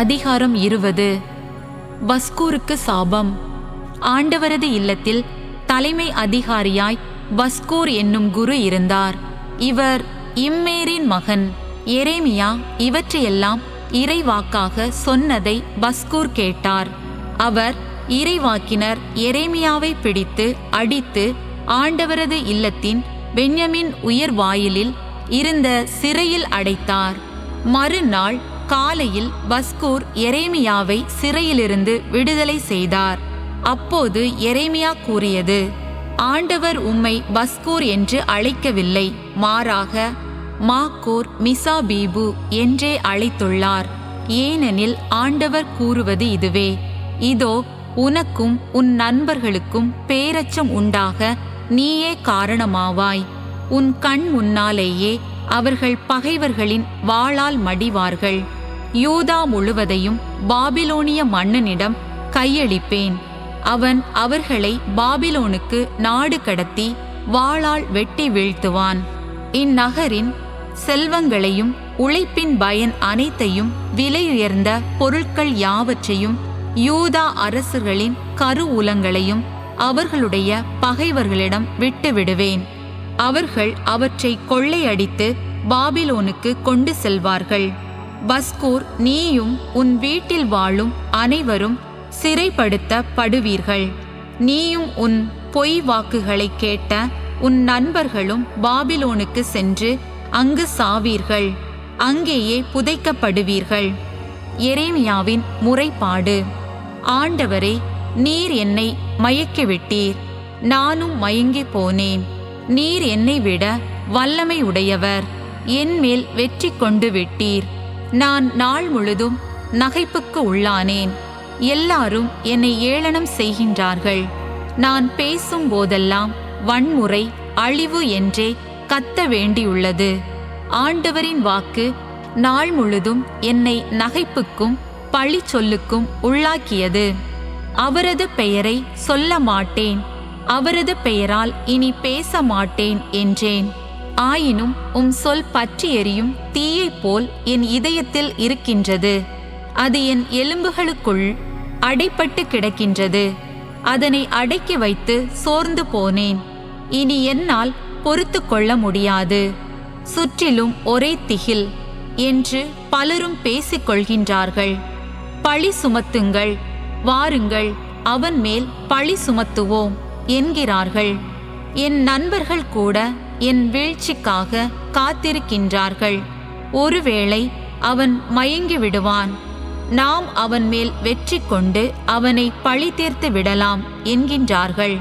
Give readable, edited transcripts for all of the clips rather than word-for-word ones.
அதிகாரம் 20. பஸ்கூருக்கு சாபம். ஆண்டவரது இல்லத்தில் தலைமை அதிகாரியாய் பஸ்கூர் என்னும் குரு இருந்தார். இவர் இம்மேரின் மகன். எரேமியா இவற்றையெல்லாம் இறைவாக்காக சொன்னதை பஸ்கூர் கேட்டார். அவர் இறைவாக்கினர் எரேமியாவை பிடித்து அடித்து ஆண்டவரது இல்லத்தின் பென்யமின் உயர் வாயிலில் இருந்த சிறையில் அடைத்தார். மறுநாள் காலையில் பஸ்கூர் எரேமியாவை சிறையிலிருந்து விடுதலை செய்தார். அப்போது எரேமியா கூறியது, ஆண்டவர் உம்மை பஸ்கூர் என்று அழைக்கவில்லை, மாறாக மாக்கூர் மிசாபீபு என்றே அழைத்துள்ளார். ஏனெனில் ஆண்டவர் கூறுவது இதுவே, இதோ உனக்கும் உன் நண்பர்களுக்கும் பேரச்சம் உண்டாக நீயே காரணமாவாய். உன் கண் முன்னாலேயே அவர்கள் பகைவர்களின் வாளால் மடிவார்கள். யூதா முழுவதையும் பாபிலோனிய மன்னனிடம் கையளிப்பேன். அவன் அவர்களை பாபிலோனுக்கு நாடு கடத்தி வாளால் வெட்டி வீழ்த்துவான். இந்நகரின் செல்வங்களையும் உழைப்பின் பயன் அனைத்தையும் விலையுயர்ந்த பொருட்கள் யாவற்றையும் யூதா அரசர்களின் கருவூலங்களையும் அவர்களுடைய பகைவர்களிடம் விட்டுவிடுவேன். அவர்கள் அவற்றை கொள்ளையடித்து பாபிலோனுக்கு கொண்டு செல்வார்கள். பஸ்கூர், நீயும் உன் வீட்டில் வாழும் அனைவரும் சிறைப்படுத்தப்படுவீர்கள். நீயும் உன் பொய் வாக்குகளை கேட்ட உன் நண்பர்களும் பாபிலோனுக்கு சென்று அங்கு சாவீர்கள். அங்கேயே புதைக்கப்படுவீர்கள். எரேமியாவின் முறைப்பாடு. ஆண்டவரே, நீர் என்னை மயக்கிவிட்டீர், நானும் மயங்கி போனேன். நீர் என்னை விட வல்லமை உடையவர், என்மேல் வெற்றி கொண்டு விட்டீர். நான் நாள் முழுதும் நகைப்புக்கு உள்ளானேன். எல்லாரும் என்னை ஏளனம் செய்கின்றார்கள். நான் பேசும் போதெல்லாம் வன்முறை, அழிவு என்றே கத்த வேண்டியுள்ளது. ஆண்டவரின் வாக்கு நாள் முழுதும் என்னை நகைப்புக்கும் பழி சொல்லுக்கும் உள்ளாக்கியது. அவரது பெயரை சொல்ல மாட்டேன், அவரது பெயரால் இனி பேச மாட்டேன் என்றேன். ஆயினும் சொல் பற்றி எரியும் தீயைப் போல் என் இதயத்தில் இருக்கின்றது. அது என் எலும்புகளுக்குள் அடைப்பட்டு கிடக்கின்றது. அதனை அடக்கி வைத்து சோர்ந்து போனேன். இனி என்னால் பொறுத்து கொள்ள முடியாது. சுற்றிலும் ஒரே திகில் என்று பலரும் பேசிக் கொள்கின்றார்கள். பழி சுமத்துங்கள், வாருங்கள், அவன் மேல் பழி சுமத்துவோம் என்கிறார்கள். என் நண்பர்கள் கூட என் வீழ்ச்சிக்காக காத்திருக்கின்றார்கள். ஒருவேளை அவன் மயங்கி விடுவான், நாம் அவன் மேல் வெற்றி கொண்டு அவனை பழி தீர்த்து விடலாம் என்கின்றார்கள்.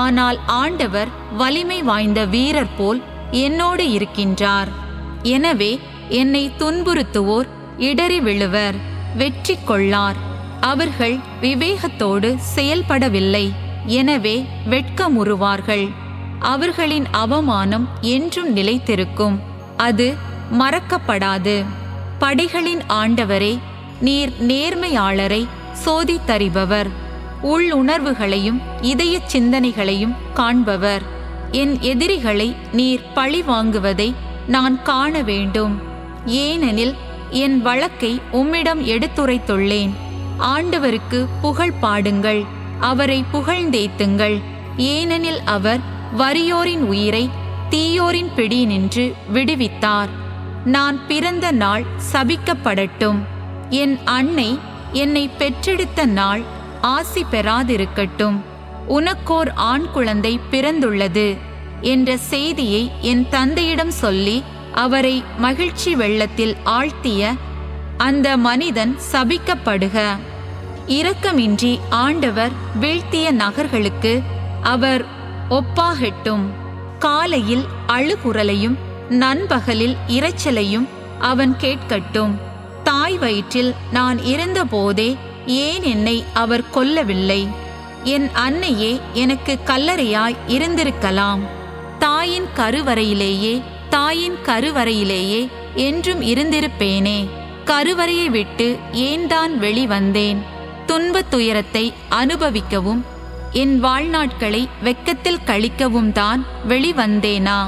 ஆனால் ஆண்டவர் வலிமை வாய்ந்த வீரர் போல் என்னோடு இருக்கின்றார். எனவே என்னை துன்புறுத்துவோர் இடறி விழுவர், வெற்றி கொள்ளார். அவர்கள் விவேகத்தோடு செயல்படவில்லை, எனவே வெட்கமுறுவார்கள். அவர்களின் அவமானம் என்றும் நிலைத்திருக்கும், அது மறக்கப்படாது. படைகளின் ஆண்டவரே, நீர் நேர்மையாளரை சோதித்தறிபவர், உள்ளுணர்வுகளையும் இதய சிந்தனைகளையும் காண்பவர். என் எதிரிகளை நீர் பழி வாங்குவதை நான் காண வேண்டும். ஏனெனில் என் வழக்கை உம்மிடம் எடுத்துரைத்துள்ளேன். ஆண்டவருக்கு புகழ் பாடுங்கள், அவரை புகழ்ந்தேத்துங்கள். ஏனெனில் அவர் வறியோரின் உயிரை தீயோரின் பிடியினின்று விடுவித்தார். நான் பிறந்த நாள் சபிக்கப்படட்டும், என் அன்னை என்னை பெற்றெடுத்த நாள் ஆசி பெறாதிருக்கட்டும். உனக்கோர் ஆண் குழந்தை பிறந்துள்ளது என்ற செய்தியை என் தந்தையிடம் சொல்லி அவரை மகிழ்ச்சி வெள்ளத்தில் ஆழ்த்திய அந்த மனிதன் சபிக்கப்படுக. இரக்கமின்றி ஆண்டவர் வீழ்த்திய நகர்களுக்கு அவர் ஒப்பாகட்டும். காலையில் அழுகுரலையும் நண்பகலில் இரைச்சலையும் அவன் கேட்கட்டும். தாய் வயிற்றில் நான் இருந்தபோதே ஏன் என்னை அவர் கொல்லவில்லை? என் அன்னையே எனக்கு கல்லறையாய் இருந்திருக்கலாம். தாயின் கருவறையிலேயே என்றும் இருந்திருப்பேனே. கருவறையை விட்டு ஏன்தான் வெளிவந்தேன்? துன்பத் துயரத்தை அனுபவிக்கவும் என் வாழ்நாட்களை வெட்கத்தில் கழிக்கவும் தான் வெளிவந்தேனா?